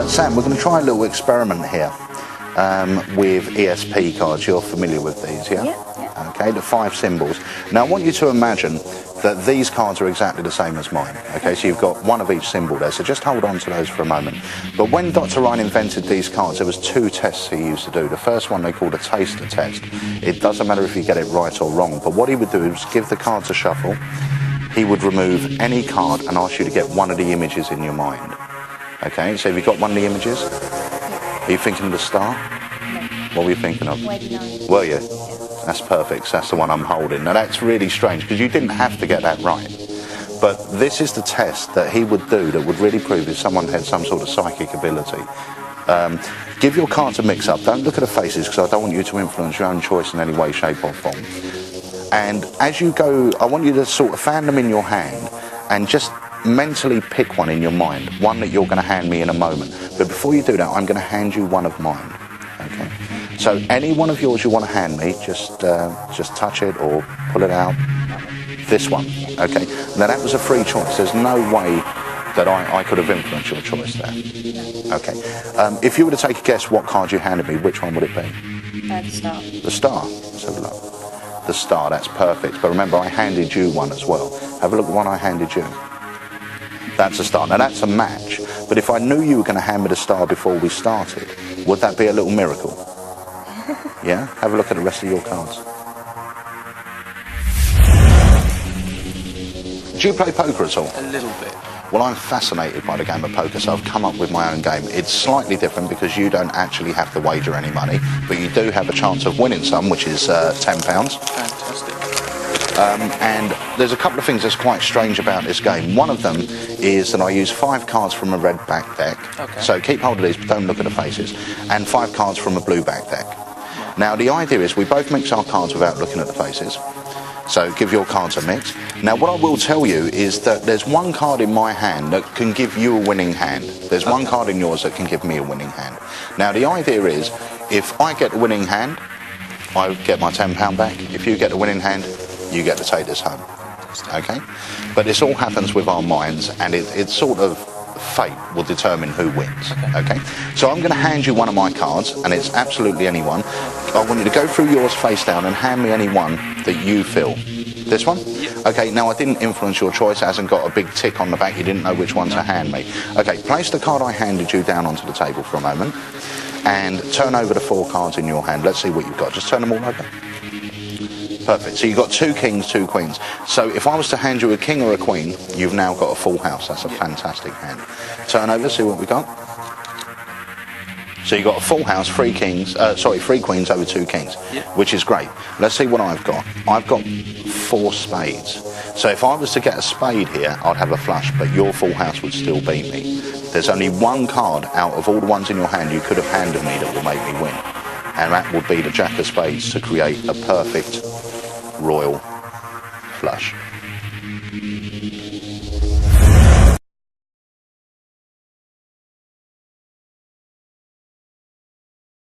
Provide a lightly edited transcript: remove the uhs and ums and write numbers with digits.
Sam, we're going to try a little experiment here with ESP cards. You're familiar with these, yeah? Yeah. Okay, the 5 symbols. Now I want you to imagine that these cards are exactly the same as mine. Okay, so you've got one of each symbol there, so just hold on to those for a moment. But when Dr. Ryan invented these cards, there was 2 tests he used to do. The first one they called a taster test. It doesn't matter if you get it right or wrong, but what he would do is give the cards a shuffle. He would remove any card and ask you to get one of the images in your mind. Okay, so have you got one of the images? Yeah. Are you thinking of the star? No. What were you thinking of? Were you? That's perfect. That's the one I'm holding. Now that's really strange because you didn't have to get that right. But this is the test that he would do that would really prove if someone had some sort of psychic ability. Give your cards a mix up. Don't look at the faces because I don't want you to influence your own choice in any way, shape or form. And as you go, I want you to sort of fan them in your hand and just mentally pick one in your mind, one that you're going to hand me in a moment. But before you do that, I'm going to hand you one of mine. Okay? So any one of yours you want to hand me, just touch it or pull it out. This one, okay? Now that was a free choice. There's no way that I could have influenced your choice there. Okay. If you were to take a guess what card you handed me, which one would it be? The star. The star. Let's have a look. The star, that's perfect. But remember, I handed you one as well. Have a look at the one I handed you. That's a star. Now that's a match. But if I knew you were going to hand me the star before we started, would that be a little miracle? Yeah? Have a look at the rest of your cards. Do you play poker at all? A little bit. Well, I'm fascinated by the game of poker, so I've come up with my own game. It's slightly different because you don't actually have to wager any money, but you do have a chance of winning some, which is £10. Fantastic. And there's a couple of things that's quite strange about this game. One of them is that I use 5 cards from a red back deck. Okay. So keep hold of these, but don't look at the faces. And 5 cards from a blue back deck. Now, the idea is we both mix our cards without looking at the faces. So give your cards a mix. Now, what I will tell you is that there's one card in my hand that can give you a winning hand. There's one card in yours that can give me a winning hand. Now, the idea is if I get the winning hand, I get my £10 back. If you get the winning hand, you get to take this home. Okay? But this all happens with our minds, and it's sort of fate will determine who wins. Okay? So I'm going to hand you one of my cards, and it's absolutely anyone. I want you to go through yours face down and hand me any one that you feel. This one? Yeah. Okay, now I didn't influence your choice. It hasn't got a big tick on the back. You didn't know which one to hand me. Okay, place the card I handed you down onto the table for a moment and turn over the 4 cards in your hand. Let's see what you've got. Just turn them all over. Perfect. So you've got 2 kings, 2 queens. So if I was to hand you a king or a queen, you've now got a full house. That's a fantastic hand. Turn over, see what we got. So you've got a full house, 3 queens over 2 kings, which is great. Let's see what I've got. I've got 4 spades. So if I was to get a spade here, I'd have a flush, but your full house would still beat me. There's only one card out of all the ones in your hand you could have handed me that will make me win. And that would be the Jack of Spades to create a perfect royal flush.